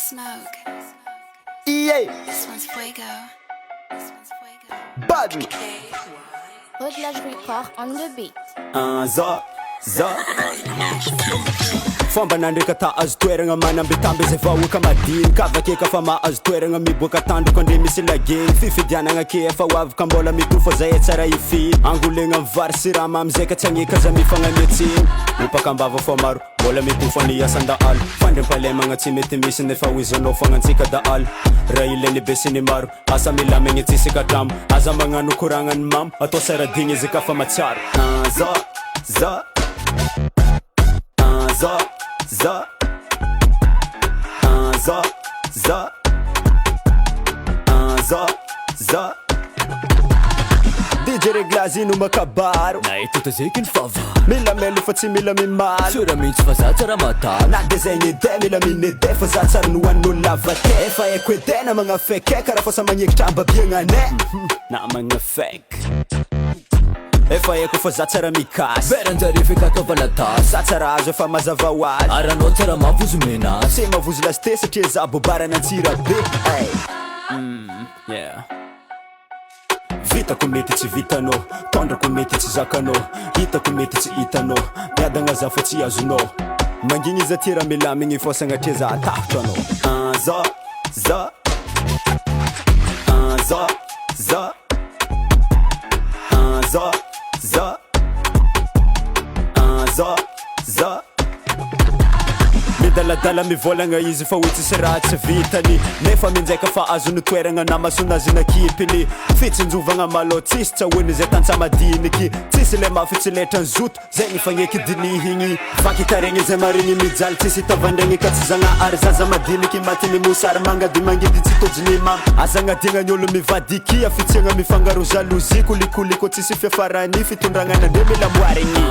smoke. EA. This one's fuego. Bad. Rodelash Record on the beat. Fomba nandrika ta azo toeragna manambitamby zay vahoaka madinika avake ka fa mahazo toeragna miboaka tandroko andre misy lageny fifidianagna ke efa hoavaka mbola mitofa zay tsara ify angolegna mivary sirama amizay ka tsy agneka za mifagnametsiny mipakambava fa maro mbola mitofa ny asan-daalo fandrimpalemagna tsy mety misy nefa hoizanao fagnansika daalo raha ilainy be sy ny maro asa milamagny tsisy katramo aza magnano koragnany mamo atao sara digny izy ka fa matsiaro DJ Reglazy no makabaro na ito tazekin fava mila melo fa tsy mila mimalo sura mintsy fa za tsara matalo na de zegny ede mila minede fa za tsara nohan'olo lava te fa eko ede na magnafeke karaha fa sa magnekitra ambabiagnane na magnafeke efa eko fa za tsara mikasy beranjary fikataovana tasy za tsara azo efa mazava ho azy aranao tsara mavozo menazy sy mavozo lasy te satria za bobarana antsira be yeah. Vitako mety tsy vitanao tondrako mety tsy zakanao hitako mety tsy hitanao miadagna za fa tsy azonao mangigny iza ty raha milamigny fô sagnatria za atahotro anao midaladala mivolagna izy fa hoe tsisy raha tsy vitany nefa minjaika fa azony toeragna namasonazy nakipiny fitsinjovagna malô tsisy tsahoiny zay tantsamadiniky tsisy le mafy tsy letran'ny zoto zay nifagneky dinihigny fakitaregny zay marigny mijaly tsisy tavandregny ka tsy zagnahary zaza madiniky matiny mosary mangady mangidy tsy tojiny mamo azagnadiagna olo mivadikia fitsiagna mifangaro jalousie kolikoliko tsisy fiafarany fitondragnanandre mila moarigny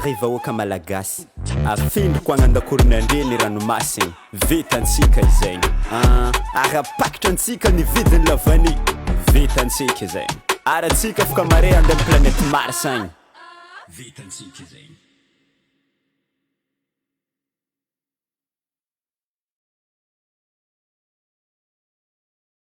riva oka malagasy afindroko agnandakorina andre ny ranomasigny Vita Ntsika Izegny arapakitra antsika ny vidiny lavany Vita Ntsika Izegny aratsika afaka mare andeha planète Mars agny Vita Ntsika Izegny